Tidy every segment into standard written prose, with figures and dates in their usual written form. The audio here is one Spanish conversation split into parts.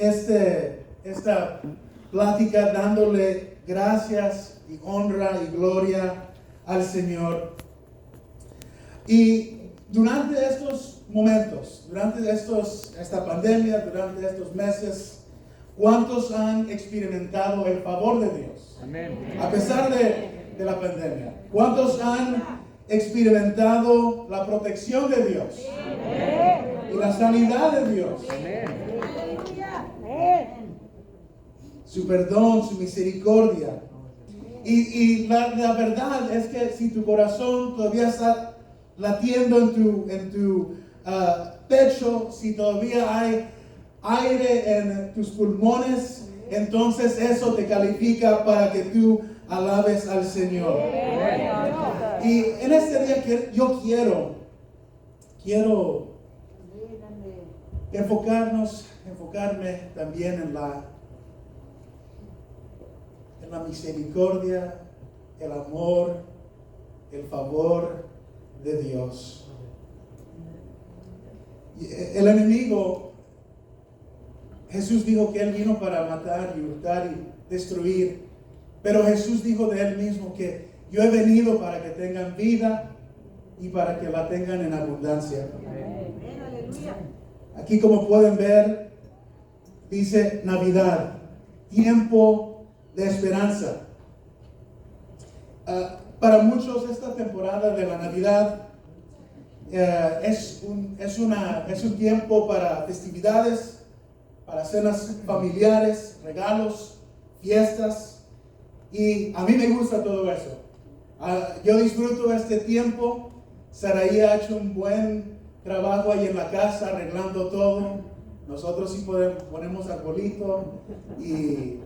esta plática dándole gracias y honra y gloria al Señor. Y durante estos momentos, durante esta pandemia, durante estos meses, ¿cuántos han experimentado el favor de Dios? Amén. A pesar de la pandemia. ¿Cuántos han experimentado la protección de Dios? Y la sanidad de Dios? Su perdón, su misericordia. Y la verdad es que si tu corazón todavía está latiendo en tu pecho, si todavía hay aire en tus pulmones, entonces eso te califica para que tú alabes al Señor. Y en este día yo quiero enfocarme también en la misericordia, el amor, el favor de Dios. El enemigo, Jesús dijo que Él vino para matar y hurtar y destruir, pero Jesús dijo de Él mismo que yo he venido para que tengan vida y para que la tengan en abundancia. Aquí, como pueden ver, dice Navidad, tiempo de esperanza. Para muchos esta temporada de la Navidad es un tiempo para festividades, para cenas familiares, regalos, fiestas, y a mí me gusta todo eso. Yo disfruto este tiempo. Saraí ha hecho un buen trabajo ahí en la casa arreglando todo. Nosotros sí ponemos arbolito y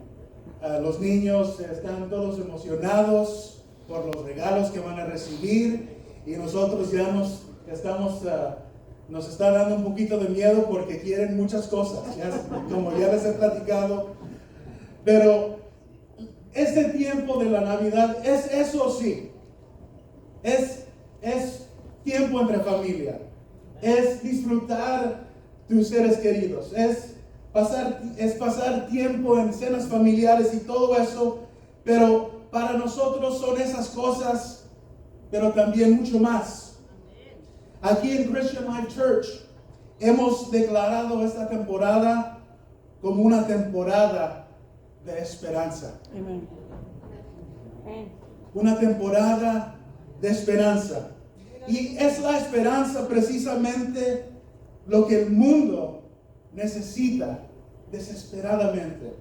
los niños están todos emocionados por los regalos que van a recibir, y nosotros ya nos está dando un poquito de miedo porque quieren muchas cosas, como ya les he platicado. Pero este tiempo de la Navidad es eso sí, es tiempo entre familia, es disfrutar tus seres queridos, es pasar tiempo en cenas familiares y todo eso, pero para nosotros son esas cosas, pero también mucho más. Aquí en Christian Life Church hemos declarado esta temporada como una temporada de esperanza. Amén. Una temporada de esperanza. Y es la esperanza precisamente lo que el mundo necesita desesperadamente.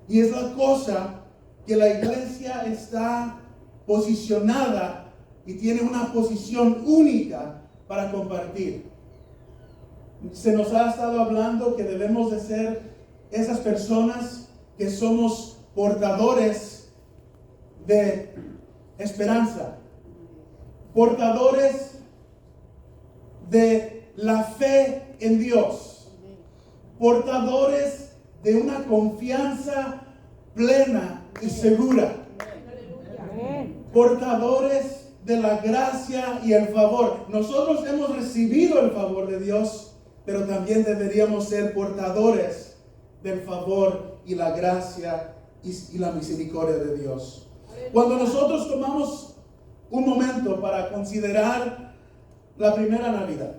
Y es la cosa que la iglesia está posicionada y tiene una posición única para compartir. Se nos ha estado hablando que debemos de ser esas personas que somos portadores de esperanza, portadores de la fe en Dios, portadores de una confianza plena y segura, portadores de la gracia y el favor. Nosotros hemos recibido el favor de Dios, pero también deberíamos ser portadores del favor y la gracia y la misericordia de Dios. Cuando nosotros tomamos un momento para considerar la primera Navidad,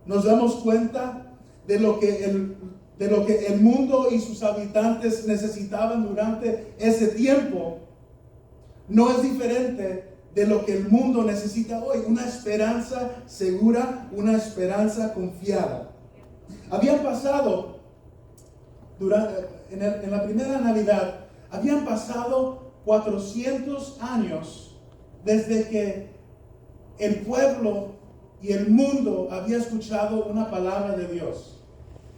nos damos cuenta de lo que el mundo y sus habitantes necesitaban durante ese tiempo. No es diferente de lo que el mundo necesita hoy, una esperanza segura, una esperanza confiada. Habían pasado, en la primera Navidad, habían pasado 400 años desde que el pueblo y el mundo había escuchado una palabra de Dios.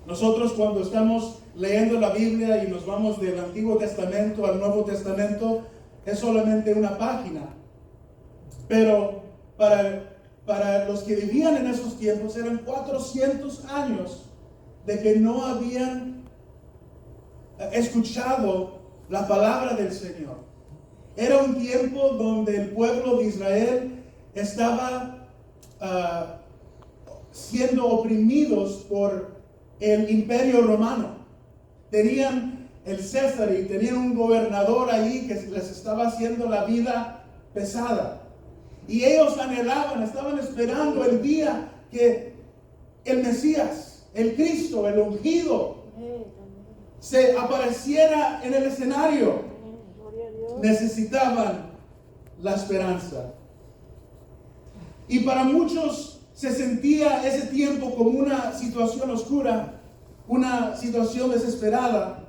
Nosotros, cuando estamos leyendo la Biblia y nos vamos del Antiguo Testamento al Nuevo Testamento, es solamente una página. Pero para los que vivían en esos tiempos eran 400 años de que no habían escuchado la palabra del Señor. Era un tiempo donde el pueblo de Israel estaba siendo oprimidos por el imperio romano. Tenían el César y tenían un gobernador ahí que les estaba haciendo la vida pesada. Y ellos anhelaban, estaban esperando el día que el Mesías, el Cristo, el ungido, se apareciera en el escenario. Necesitaban la esperanza. Y para muchos se sentía ese tiempo como una situación oscura, una situación desesperada.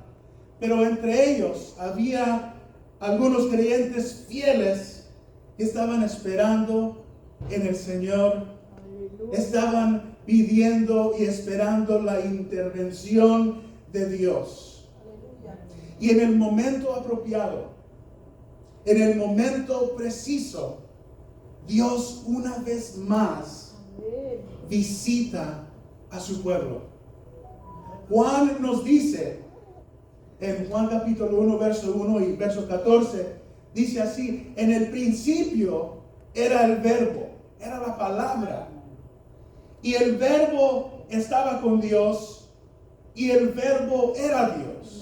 Pero entre ellos había algunos creyentes fieles que estaban esperando en el Señor. Estaban pidiendo y esperando la intervención de Dios. Y en el momento apropiado, en el momento preciso, Dios una vez más visita a su pueblo. Juan nos dice, en Juan capítulo 1, verso 1 y verso 14, dice así: en el principio era el verbo, era la palabra, y el verbo estaba con Dios, y el verbo era Dios.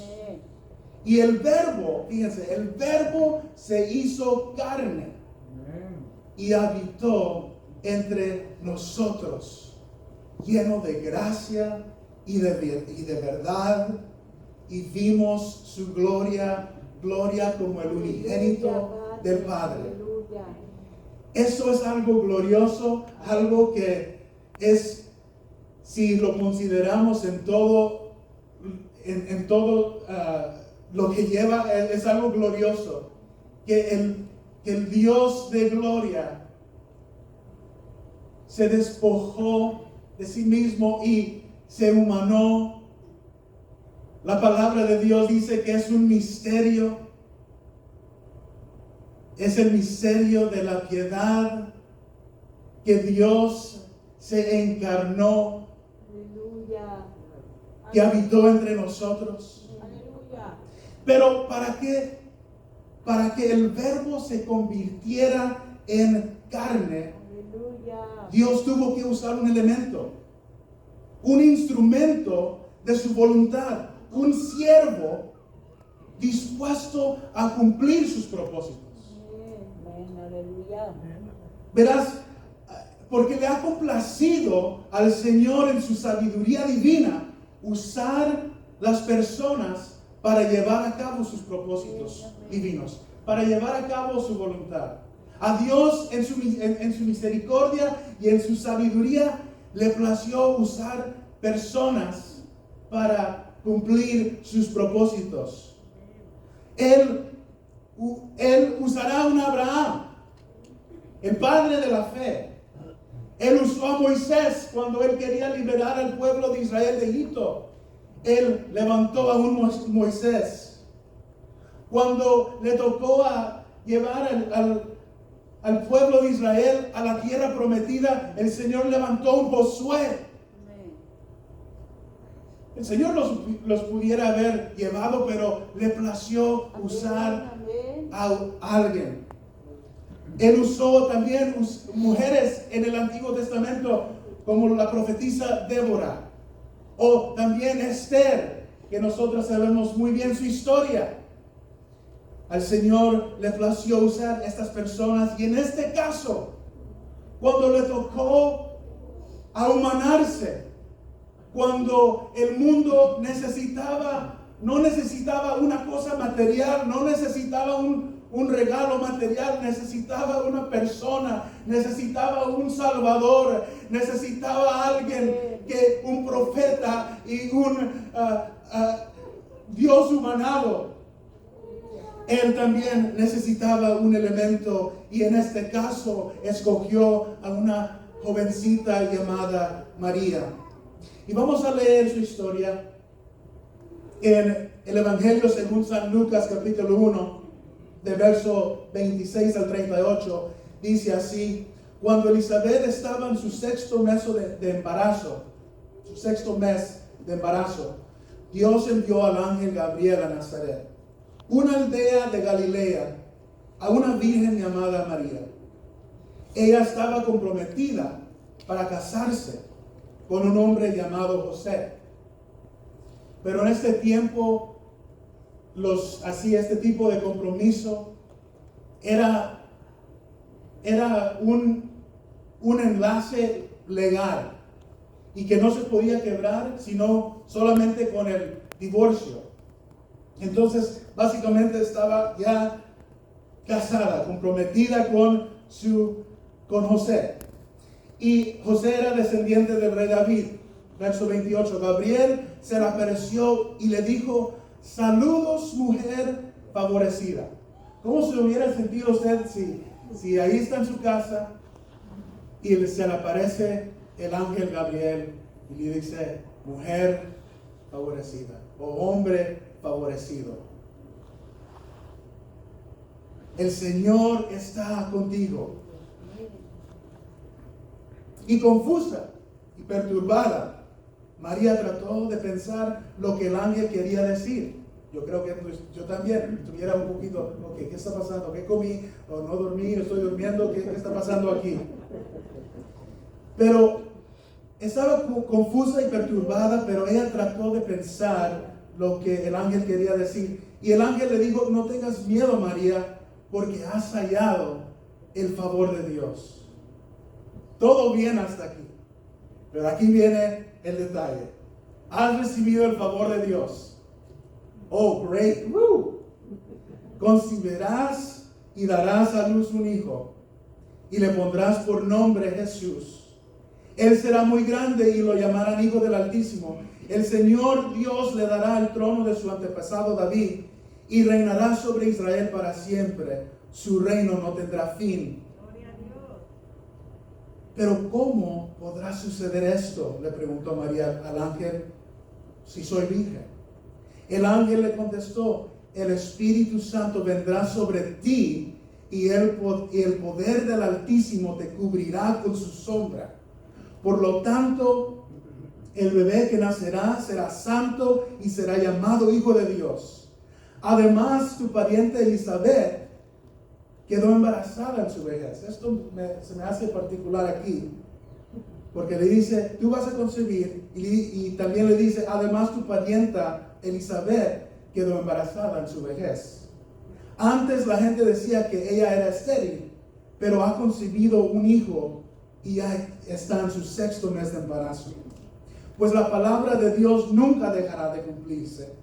Y el verbo, fíjense, el verbo se hizo carne y habitó entre nosotros, lleno de gracia y de verdad, y vimos su gloria como el unigénito del Padre. Eso es algo glorioso, algo que es, si lo consideramos en todo lo que lleva, es algo glorioso, que el Dios de gloria se despojó de sí mismo y se humanó. La palabra de Dios dice que es un misterio. Es el misterio de la piedad, que Dios se encarnó, que habitó entre nosotros. Pero ¿para qué? Para que el verbo se convirtiera en carne, Dios tuvo que usar un elemento, un instrumento de su voluntad, un siervo dispuesto a cumplir sus propósitos. Verás, porque le ha complacido al Señor en su sabiduría divina usar las personas para llevar a cabo sus propósitos divinos, para llevar a cabo su voluntad. A Dios en su misericordia y en su sabiduría le plació usar personas para cumplir sus propósitos. Él usará a un Abraham, el padre de la fe. Él usó a Moisés cuando él quería liberar al pueblo de Israel de Egipto. Él levantó a un Moisés. Cuando le tocó a llevar al pueblo de Israel a la tierra prometida, el Señor levantó un Josué. El Señor los pudiera haber llevado, pero le plació usar a alguien. Él usó también mujeres en el Antiguo Testamento, como la profetisa Débora, o también Esther, que nosotros sabemos muy bien su historia. Al Señor le plació usar estas personas, y en este caso, cuando le tocó ahumanarse, cuando el mundo no necesitaba una cosa material, no necesitaba un regalo material, necesitaba una persona, necesitaba un salvador, necesitaba alguien, un profeta y un Dios humanado. Él también necesitaba un elemento, y en este caso escogió a una jovencita llamada María. Y vamos a leer su historia en el Evangelio según San Lucas capítulo 1, de verso 26 al 38. Dice así: cuando Elizabeth estaba en su sexto mes de embarazo, Dios envió al ángel Gabriel a Nazaret, una aldea de Galilea, a una virgen llamada María. Ella estaba comprometida para casarse con un hombre llamado José, Pero en este tiempo, este tipo de compromiso era un enlace legal y que no se podía quebrar sino solamente con el divorcio. Entonces, básicamente estaba ya casada, comprometida con José. Y José era descendiente del rey David. Verso 28, Gabriel se le apareció y le dijo: saludos, mujer favorecida. ¿Cómo se hubiera sentido usted si ahí está en su casa y se le aparece el ángel Gabriel y le dice: mujer favorecida o hombre favorecido? El Señor está contigo. Y confusa y perturbada, María trató de pensar lo que el ángel quería decir. Yo creo que yo también estuviera un poquito, ¿qué está pasando? ¿Qué comí? ¿O no dormí? ¿Estoy durmiendo? ¿Qué está pasando aquí? Pero estaba confusa y perturbada, pero ella trató de pensar lo que el ángel quería decir. Y el ángel le dijo: no tengas miedo, María, porque has hallado el favor de Dios. Todo bien hasta aquí. Pero aquí viene el detalle. Has recibido el favor de Dios. Oh, great. Woo. Concebirás y darás a luz un hijo, y le pondrás por nombre Jesús. Él será muy grande y lo llamarán Hijo del Altísimo. El Señor Dios le dará el trono de su antepasado David, y reinará sobre Israel para siempre. Su reino no tendrá fin. Pero ¿cómo podrá suceder esto?, le preguntó María al ángel, si soy virgen. El ángel le contestó: el Espíritu Santo vendrá sobre ti y el poder del Altísimo te cubrirá con su sombra. Por lo tanto, el bebé que nacerá será santo y será llamado Hijo de Dios. Además, tu pariente Elizabeth quedó embarazada en su vejez. Esto se me hace particular aquí, porque le dice: tú vas a concebir, y también le dice: además tu parienta Elizabeth quedó embarazada en su vejez. Antes la gente decía que ella era estéril, pero ha concebido un hijo y ya está en su 6º mes de embarazo. Pues la palabra de Dios nunca dejará de cumplirse.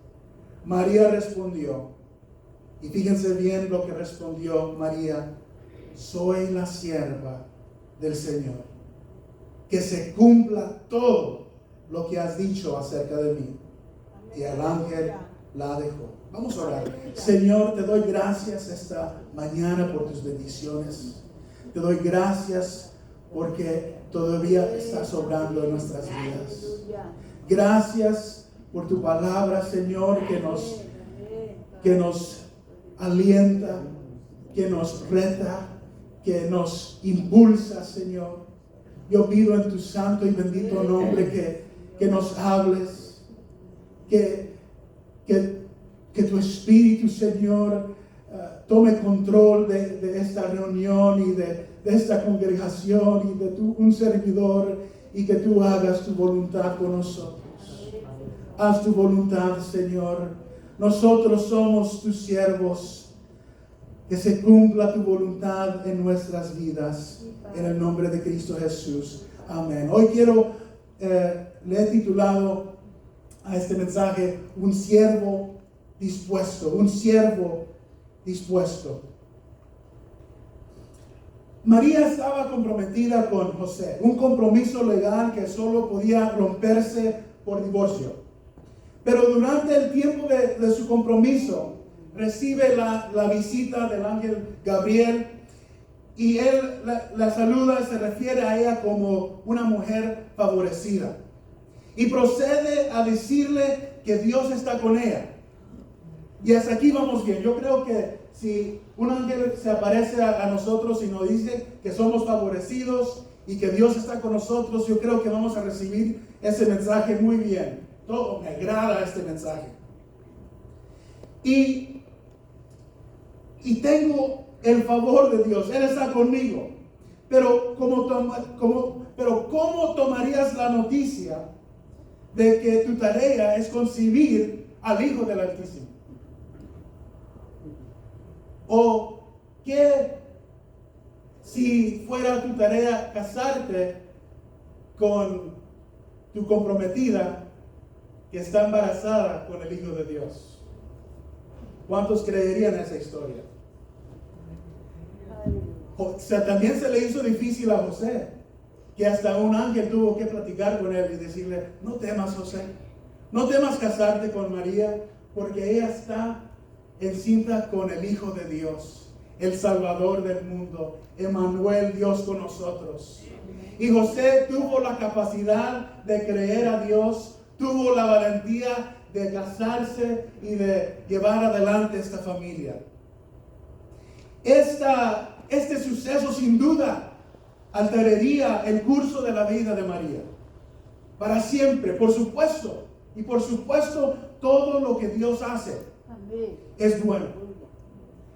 María respondió, y fíjense bien lo que respondió María: soy la sierva del Señor, que se cumpla todo lo que has dicho acerca de mí. Y el ángel la dejó. Vamos a orar. Señor, te doy gracias esta mañana por tus bendiciones. Te doy gracias porque todavía estás obrando en nuestras vidas. Gracias por tu palabra, Señor, que nos alienta, que nos reta, que nos impulsa, Señor. Yo pido en tu santo y bendito nombre que nos hables, que tu Espíritu, Señor, tome control de esta reunión y de esta congregación y de un servidor, y que tú hagas tu voluntad con nosotros. Haz tu voluntad, Señor. Nosotros somos tus siervos. Que se cumpla tu voluntad en nuestras vidas. En el nombre de Cristo Jesús. Amén. Hoy le he titulado a este mensaje: un siervo dispuesto. Un siervo dispuesto. María estaba comprometida con José. Un compromiso legal que solo podía romperse por divorcio. Pero durante el tiempo de su compromiso, recibe la visita del ángel Gabriel, y él la saluda y se refiere a ella como una mujer favorecida. Y procede a decirle que Dios está con ella. Y hasta aquí vamos bien. Yo creo que si un ángel se aparece a nosotros y nos dice que somos favorecidos y que Dios está con nosotros, yo creo que vamos a recibir ese mensaje muy bien. Todo me agrada este mensaje. Y tengo el favor de Dios. Él está conmigo. Pero ¿cómo tomarías la noticia de que tu tarea es concebir al Hijo del Altísimo? ¿O qué si fuera tu tarea casarte con tu comprometida que está embarazada con el Hijo de Dios? ¿Cuántos creerían esa historia? O sea, también se le hizo difícil a José, que hasta un ángel tuvo que platicar con él y decirle: no temas, José, no temas casarte con María, porque ella está encinta con el Hijo de Dios, el Salvador del mundo, Emmanuel, Dios con nosotros. Y José tuvo la capacidad de creer a Dios, tuvo la valentía de casarse y de llevar adelante esta familia. Este suceso sin duda alteraría el curso de la vida de María para siempre, por supuesto. Y por supuesto, todo lo que Dios hace es bueno.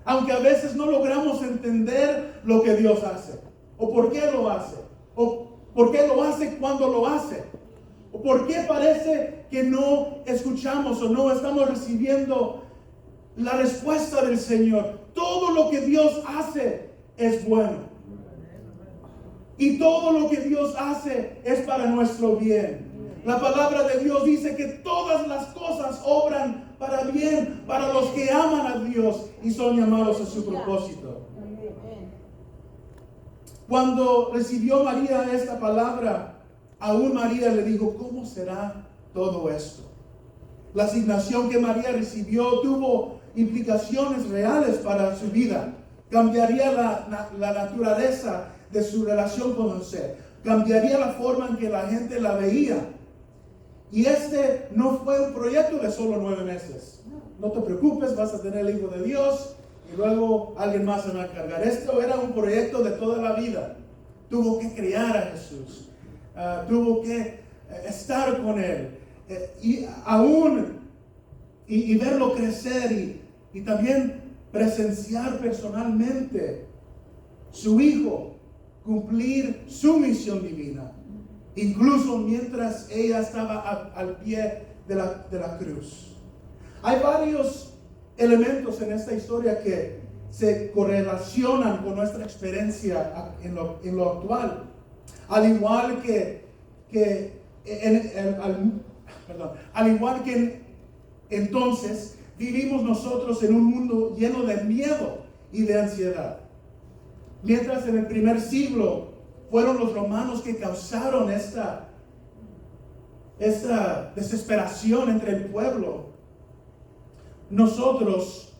Aunque a veces no logramos entender lo que Dios hace, o por qué lo hace, o por qué lo hace cuando lo hace, o por qué parece que no escuchamos o no estamos recibiendo la respuesta del Señor. Todo lo que Dios hace es bueno. Y todo lo que Dios hace es para nuestro bien. La palabra de Dios dice que todas las cosas obran para bien para los que aman a Dios y son llamados a su propósito. Cuando recibió María esta palabra, aún María le dijo: ¿cómo será todo esto? La asignación que María recibió tuvo implicaciones reales para su vida. Cambiaría la naturaleza de su relación con José. Cambiaría la forma en que la gente la veía. Y este no fue un proyecto de solo 9 meses. No te preocupes, vas a tener el Hijo de Dios y luego alguien más se va a encargar. Esto era un proyecto de toda la vida. Tuvo que criar a Jesús. Tuvo que estar con Él. Y verlo crecer y también presenciar personalmente su Hijo cumplir su misión divina, incluso mientras ella estaba al pie de la cruz. Hay varios elementos en esta historia que se correlacionan con nuestra experiencia en lo actual. Al igual que entonces vivimos nosotros en un mundo lleno de miedo y de ansiedad. Mientras en el primer siglo fueron los romanos que causaron esta desesperación entre el pueblo, nosotros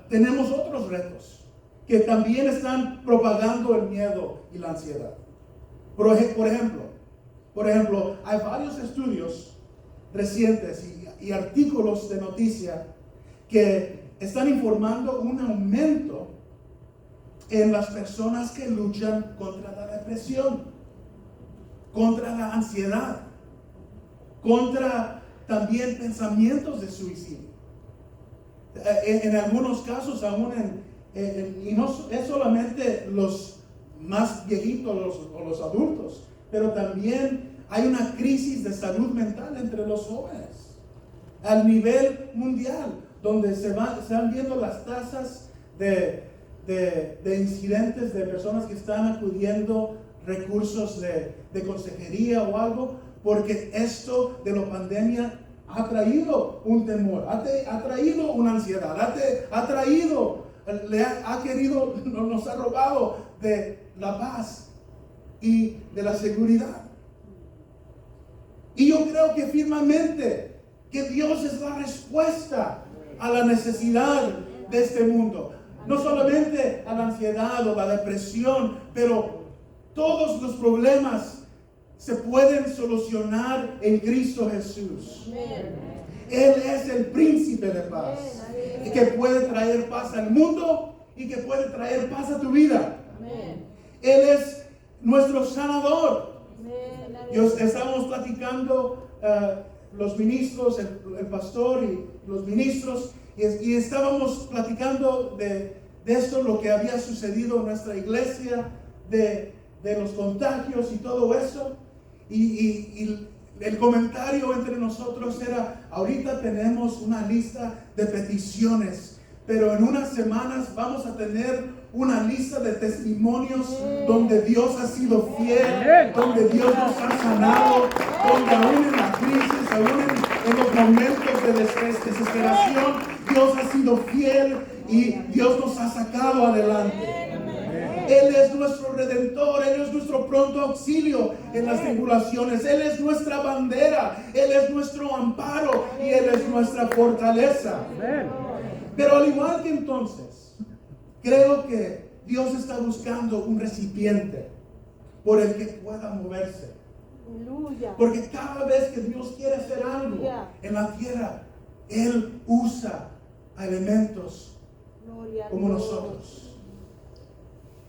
tenemos otros retos que también están propagando el miedo y la ansiedad. Por ejemplo, hay varios estudios recientes y artículos de noticia que están informando un aumento en las personas que luchan contra la depresión, contra la ansiedad, contra también pensamientos de suicidio. En algunos casos aún y no es solamente los más viejitos o los adultos, pero también hay una crisis de salud mental entre los jóvenes al nivel mundial, donde se van viendo las tasas de incidentes de personas que están acudiendo recursos de consejería o algo, porque esto de la pandemia ha traído un temor, ha traído una ansiedad, nos ha robado de la paz y de la seguridad. Y yo creo que firmemente que Dios es la respuesta a la necesidad de este mundo. No solamente a la ansiedad o la depresión, pero todos los problemas se pueden solucionar en Cristo Jesús. Él es el príncipe de paz, que puede traer paz al mundo y que puede traer paz a tu vida. Él es nuestro sanador. Estábamos platicando los ministros, el pastor y los ministros, y estábamos platicando de esto, lo que había sucedido en nuestra iglesia, de los contagios y todo eso. Y el comentario entre nosotros era, ahorita tenemos una lista de peticiones, pero en unas semanas vamos a tener una lista de testimonios donde Dios ha sido fiel, donde Dios nos ha sanado, donde aún en la crisis, aún en los momentos de desesperación, Dios ha sido fiel y Dios nos ha sacado adelante. Él es nuestro redentor, Él es nuestro pronto auxilio en las tribulaciones, Él es nuestra bandera, Él es nuestro amparo y Él es nuestra fortaleza. Pero al igual que entonces, creo que Dios está buscando un recipiente por el que pueda moverse. Porque cada vez que Dios quiere hacer algo en la tierra, Él usa a elementos como nosotros.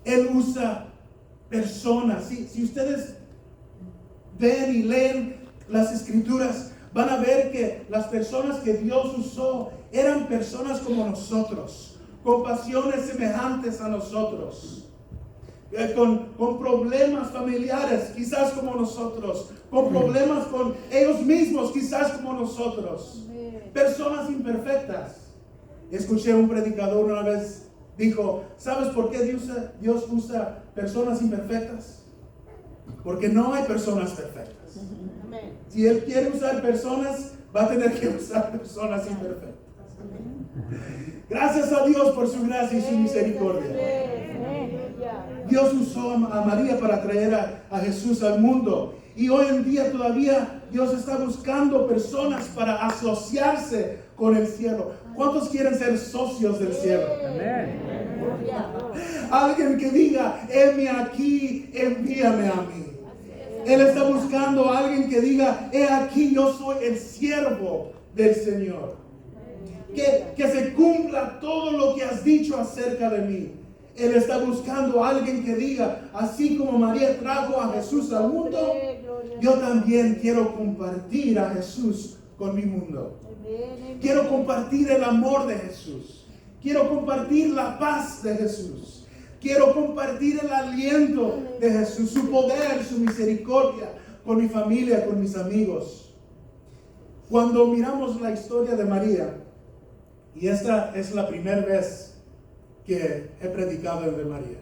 Él usa personas. Si ustedes ven y leen las escrituras, van a ver que las personas que Dios usó eran personas como nosotros, con pasiones semejantes a nosotros, con problemas familiares quizás como nosotros, con problemas con ellos mismos quizás como nosotros, personas imperfectas. Escuché un predicador una vez dijo, ¿sabes por qué Dios usa personas imperfectas? Porque no hay personas perfectas. Si Él quiere usar personas, va a tener que usar personas imperfectas. Gracias a Dios por su gracia y su misericordia. Dios usó a María para traer a Jesús al mundo. Y hoy en día todavía Dios está buscando personas para asociarse con el cielo. ¿Cuántos quieren ser socios del cielo? Alguien que diga, heme aquí, envíame a mí. Él está buscando a alguien que diga, he aquí, yo soy el siervo del Señor. Que se cumpla todo lo que has dicho acerca de mí. Él está buscando a alguien que diga, así como María trajo a Jesús al mundo, yo también quiero compartir a Jesús con mi mundo. Quiero compartir el amor de Jesús. Quiero compartir la paz de Jesús. Quiero compartir el aliento de Jesús, su poder, su misericordia con mi familia, con mis amigos. Cuando miramos la historia de María, y esta es la primera vez que he predicado de María.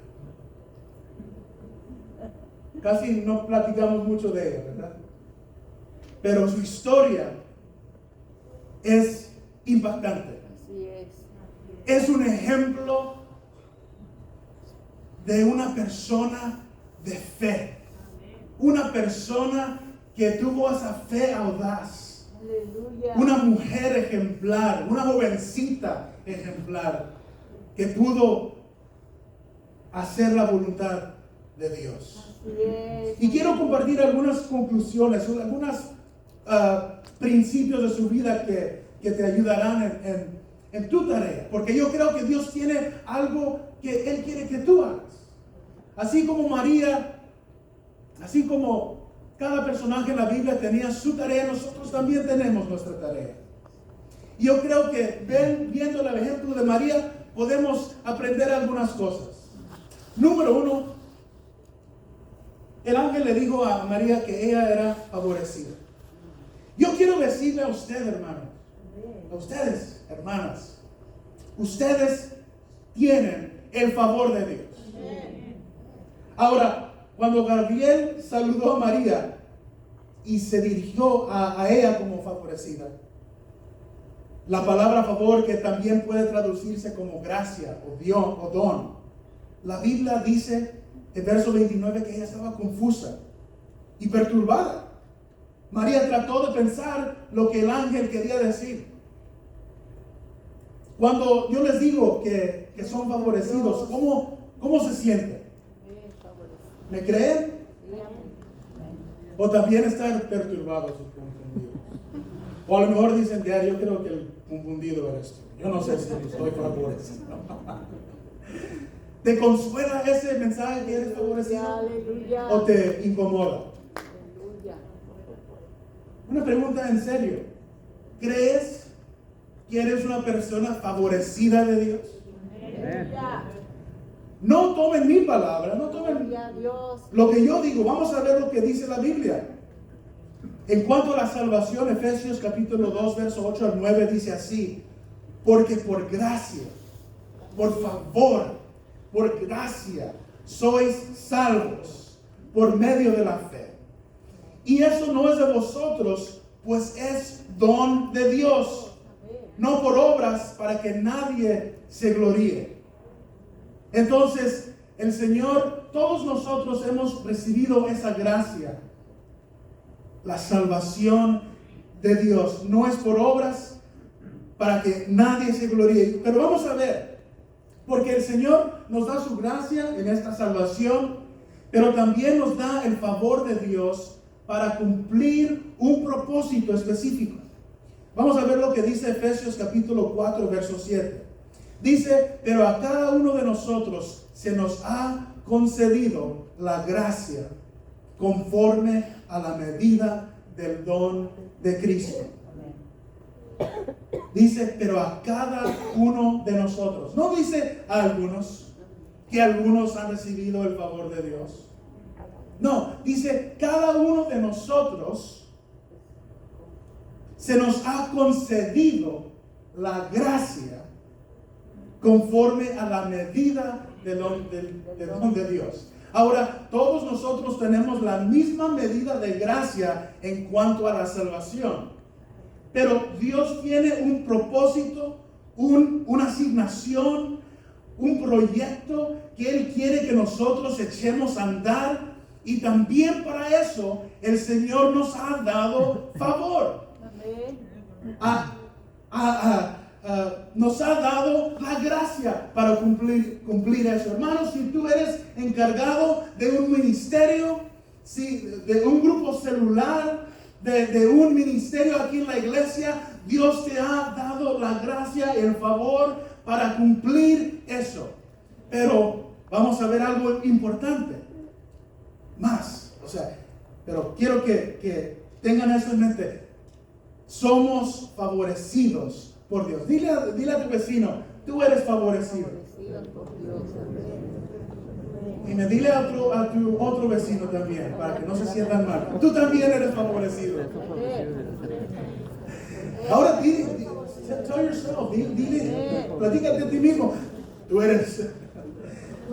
Casi no platicamos mucho de ella, ¿verdad? Pero su historia es impactante. Es un ejemplo de una persona de fe. Una persona que tuvo esa fe audaz. Una mujer ejemplar, una jovencita ejemplar que pudo hacer la voluntad de Dios. Y quiero compartir algunas conclusiones, algunos principios de su vida que te ayudarán en tu tarea. Porque yo creo que Dios tiene algo que Él quiere que tú hagas. Así como María, así como cada personaje en la Biblia tenía su tarea, nosotros también tenemos nuestra tarea. Y yo creo que viendo el ejemplo de María, podemos aprender algunas cosas. Número 1, el ángel le dijo a María que ella era favorecida. Yo quiero decirle a usted, hermano, a ustedes, hermanas, ustedes tienen el favor de Dios. Ahora, cuando Gabriel saludó a María y se dirigió a ella como favorecida, la palabra favor, que también puede traducirse como gracia o don, la Biblia dice en verso 29 que ella estaba confusa y perturbada. María trató de pensar lo que el ángel quería decir. Cuando yo les digo que son favorecidos, ¿cómo se sienten? ¿Me creen? O también están perturbados y confundidos. O a lo mejor dicen, yo creo que el confundido eres tú. Yo no sé si estoy favorecido. ¿Te consuela ese mensaje que eres favorecido? ¿O te incomoda? Una pregunta en serio. ¿Crees que eres una persona favorecida de Dios? No tomen mi palabra, no tomen lo que yo digo. Vamos a ver lo que dice la Biblia. En cuanto a la salvación, Efesios capítulo 2, verso 8 al 9 dice así: porque por gracia, por favor, por gracia, sois salvos por medio de la fe. Y eso no es de vosotros, pues es don de Dios, no por obras, para que nadie se gloríe. Entonces, el Señor, todos nosotros hemos recibido esa gracia. La salvación de Dios no es por obras, para que nadie se gloríe. Pero vamos a ver, porque el Señor nos da su gracia en esta salvación, pero también nos da el favor de Dios para cumplir un propósito específico. Vamos a ver lo que dice Efesios capítulo 4, verso 7. Dice: pero a cada uno de nosotros se nos ha concedido la gracia conforme a la medida del don de Cristo. Dice, pero a cada uno de nosotros. No dice a algunos, que algunos han recibido el favor de Dios. No, dice, cada uno de nosotros se nos ha concedido la gracia conforme a la medida del don de Dios. Ahora, todos nosotros tenemos la misma medida de gracia en cuanto a la salvación. Pero Dios tiene un propósito, una asignación, un proyecto que Él quiere que nosotros echemos a andar. Y también para eso el Señor nos ha dado favor. Nos ha dado la gracia para cumplir eso. Hermanos, si tú eres encargado de un ministerio, de un grupo celular, de un ministerio aquí en la iglesia, Dios te ha dado la gracia y el favor para cumplir eso. Pero vamos a ver algo importante más. Pero quiero que tengan eso en mente. Somos favorecidos por Dios. Dile a tu vecino: tú eres favorecido. Y me dile a tu otro vecino también, para que no se sientan mal. Tú también eres favorecido. Ahora tell yourself, platícate a ti mismo: tú eres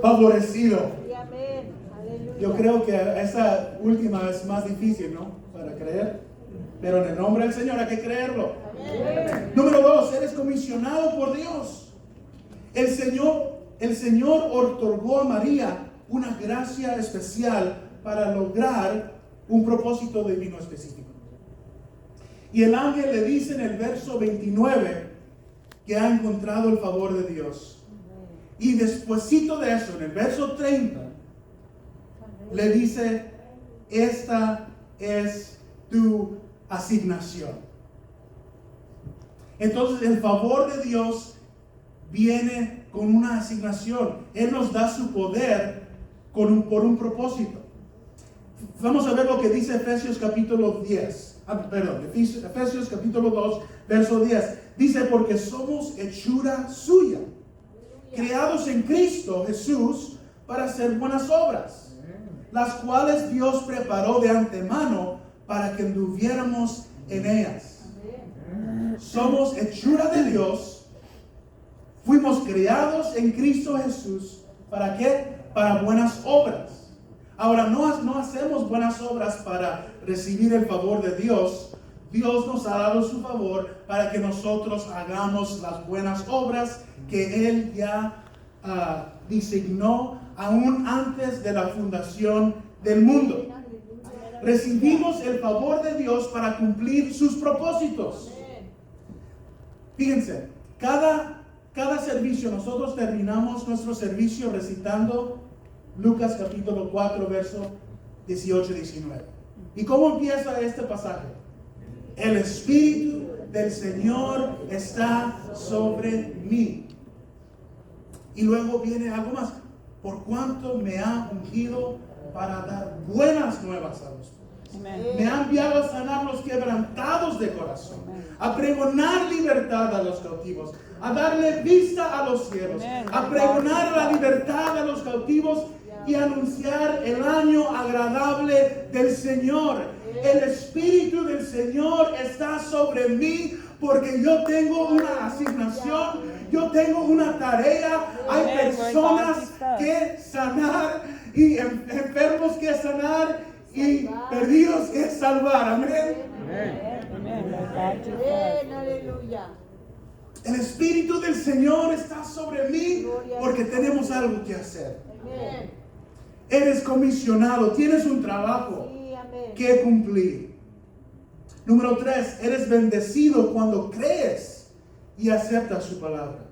favorecido. Yo creo que esa última es más difícil, ¿no? Para creer. Pero en el nombre del Señor hay que creerlo. Número 2, eres comisionado por Dios. El Señor otorgó a María una gracia especial para lograr un propósito divino específico. Y el ángel le dice en el verso 29 que ha encontrado el favor de Dios. Y despuesito de eso, en el verso 30, le dice: esta es tu asignación. Entonces el favor de Dios viene con una asignación. Él nos da su poder por un propósito. Vamos a ver lo que dice Efesios capítulo 10. Efesios capítulo 2, verso 10. Dice: porque somos hechura suya, creados en Cristo Jesús para hacer buenas obras, las cuales Dios preparó de antemano para que anduviéramos en ellas. Somos hechura de Dios. Fuimos creados en Cristo Jesús. ¿Para qué? Para buenas obras. Ahora, no hacemos buenas obras para recibir el favor de Dios. Dios nos ha dado su favor para que nosotros hagamos las buenas obras que Él ya designó aún antes de la fundación del mundo. Recibimos el favor de Dios para cumplir sus propósitos. Fíjense, cada servicio, nosotros terminamos nuestro servicio recitando Lucas capítulo 4, verso 18 y 19. ¿Y cómo empieza este pasaje? El Espíritu del Señor está sobre mí. Y luego viene algo más: por cuanto me ha ungido para dar buenas nuevas a los pobres. Me ha enviado a sanar los quebrantados de corazón, a pregonar libertad a los cautivos, a darle vista a los ciegos, a pregonar la libertad a los cautivos y anunciar el año agradable del Señor. El Espíritu del Señor está sobre mí porque yo tengo una asignación, yo tengo una tarea. Hay personas que sanar y enfermos que sanar y perdidos que salvar. Amén. Aleluya. El Espíritu del Señor está sobre mí porque tenemos algo que hacer. Eres comisionado, tienes un trabajo que cumplir. Número 3, eres bendecido cuando crees y aceptas su palabra.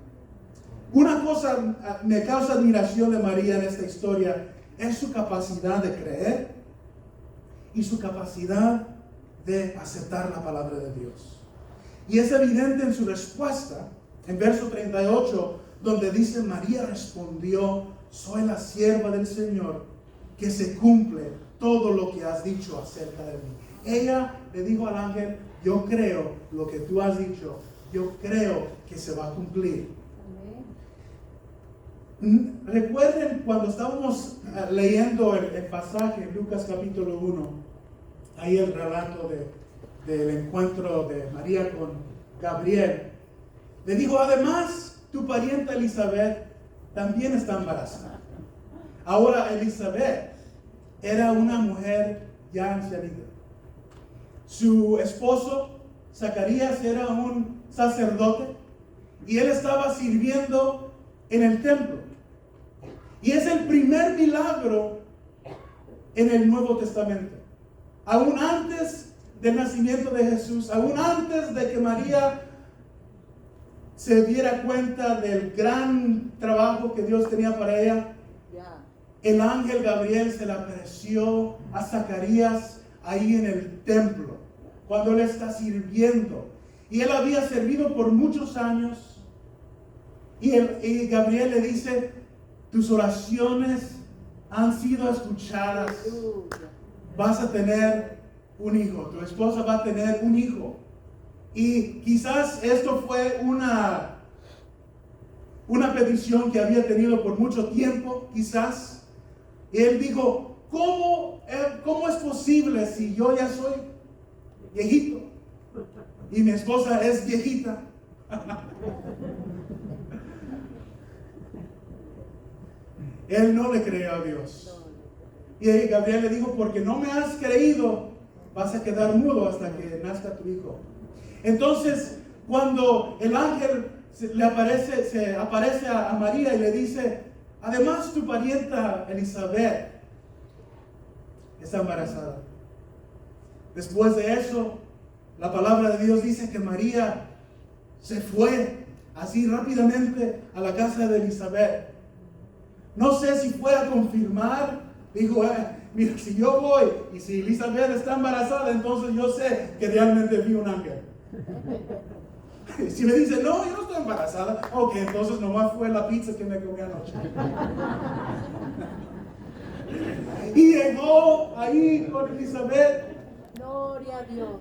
Una cosa me causa admiración de María en esta historia es su capacidad de creer y su capacidad de aceptar la palabra de Dios. Y es evidente en su respuesta, en verso 38, donde dice: María respondió: soy la sierva del Señor, que se cumple todo lo que has dicho acerca de mí. Ella le dijo al ángel: yo creo lo que tú has dicho, yo creo que se va a cumplir. Recuerden cuando estábamos leyendo el pasaje en Lucas capítulo 1, ahí el relato del encuentro de María con Gabriel. Le dijo: además tu parienta Elizabeth también está embarazada. Ahora Elizabeth era una mujer ya ancianita. Su esposo Zacarías era un sacerdote y él estaba sirviendo en el templo. Y es el primer milagro en el Nuevo Testamento. Aún antes del nacimiento de Jesús, aún antes de que María se diera cuenta del gran trabajo que Dios tenía para ella, el ángel Gabriel se le apareció a Zacarías ahí en el templo, cuando él está sirviendo. Y él había servido por muchos años. Y Gabriel le dice: tus oraciones han sido escuchadas. Vas a tener un hijo. Tu esposa va a tener un hijo. Y quizás esto fue una petición que había tenido por mucho tiempo, quizás. Y él dijo: ¿cómo es posible si yo ya soy viejito y mi esposa es viejita? Él no le creyó a Dios. Y Gabriel le dijo: porque no me has creído, vas a quedar mudo hasta que nazca tu hijo. Entonces, cuando el ángel se aparece a María y le dice: además tu parienta Elizabeth está embarazada. Después de eso, la palabra de Dios dice que María se fue así rápidamente a la casa de Elizabeth. No sé si fue a confirmar. Dijo: mira, si yo voy y si Elizabeth está embarazada, entonces yo sé que realmente vi un ángel. Si me dice: no, yo no estoy embarazada, ok, entonces nomás fue la pizza que me comí anoche. Y llegó ahí con Elizabeth. Gloria a Dios.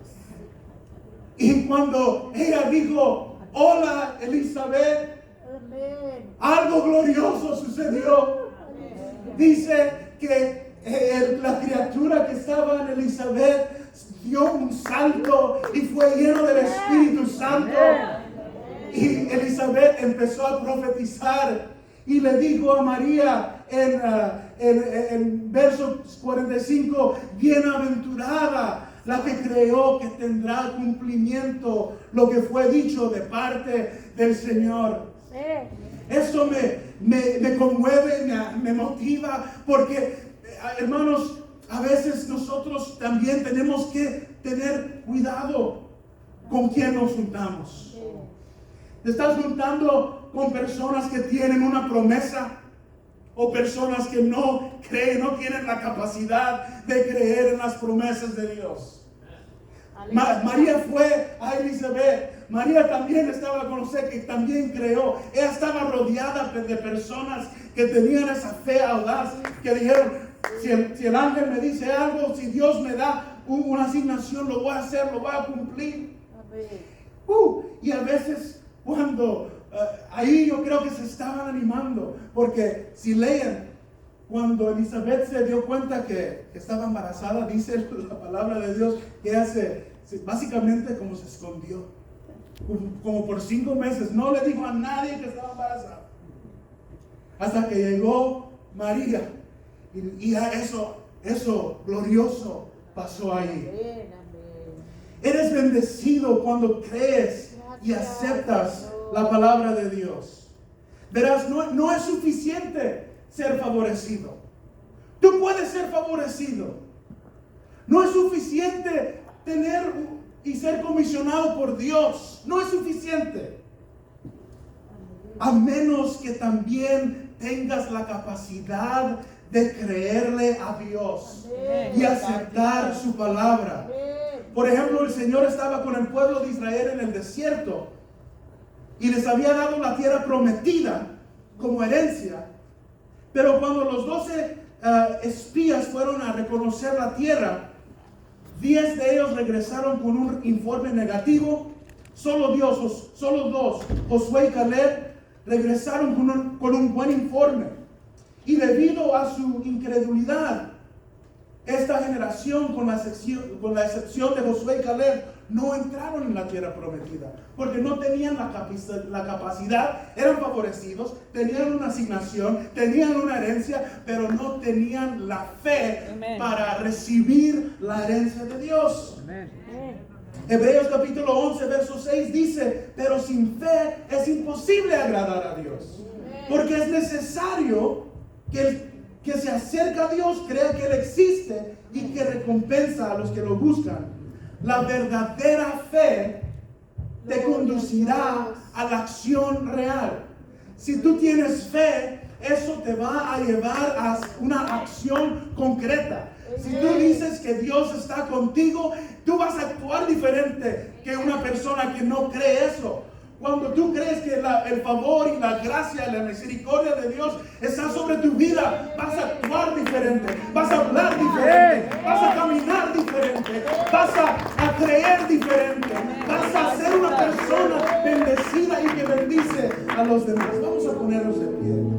Y cuando ella dijo: hola Elizabeth, Amén. algo glorioso sucedió. Dice que la criatura que estaba en Elizabeth dio un salto y fue lleno del Espíritu Santo. Y Elizabeth empezó a profetizar y le dijo a María en verso 45: bienaventurada la que creyó que tendrá cumplimiento lo que fue dicho de parte del Señor. Eso me conmueve, me motiva, porque, hermanos, a veces nosotros también tenemos que tener cuidado con quién nos juntamos. ¿Te estás juntando con personas que tienen una promesa? ¿O personas que no creen, no tienen la capacidad de creer en las promesas de Dios? María fue a Elizabeth. María también estaba a conocer que también creó. Ella estaba rodeada de personas que tenían esa fe audaz, que dijeron: si el ángel me dice algo, si Dios me da una asignación, lo voy a hacer, lo voy a cumplir. Y a veces cuando ahí yo creo que se estaban animando, porque si leen cuando Elizabeth se dio cuenta que estaba embarazada, dice la palabra de Dios que ella básicamente como se escondió, como por 5 meses, no le dijo a nadie que estaba embarazada, hasta que llegó María y eso glorioso pasó ahí. Amén, amén. Eres bendecido cuando crees y aceptas la palabra de Dios. Verás, no es suficiente ser favorecido. Tú puedes ser favorecido. No es suficiente tener y ser comisionado por Dios. No es suficiente. A menos que también tengas la capacidad de creerle a Dios y aceptar su palabra. Por ejemplo, el Señor estaba con el pueblo de Israel en el desierto y les había dado la tierra prometida como herencia. Pero cuando los 12 espías fueron a reconocer la tierra, 10 de ellos regresaron con un informe negativo. Solo 2, Josué y Caleb, regresaron con un buen informe. Y debido a su incredulidad, esta generación, con la excepción de Josué y Caleb, no entraron en la tierra prometida, porque no tenían la capacidad, eran favorecidos, tenían una asignación, tenían una herencia, pero no tenían la fe para recibir la herencia de Dios. Amén. Hebreos capítulo 11, verso 6 dice, pero sin fe es imposible agradar a Dios, porque es necesario que se acerca a Dios, crea que Él existe y que recompensa a los que lo buscan. La verdadera fe te conducirá a la acción real. Si tú tienes fe, eso te va a llevar a una acción concreta. Si tú dices que Dios está contigo, tú vas a actuar diferente que una persona que no cree eso. Cuando tú crees que el favor y la gracia y la misericordia de Dios está sobre tu vida, vas a actuar diferente, vas a hablar diferente, vas a caminar diferente, vas a creer diferente, vas a ser una persona bendecida y que bendice a los demás. Vamos a ponernos de pie.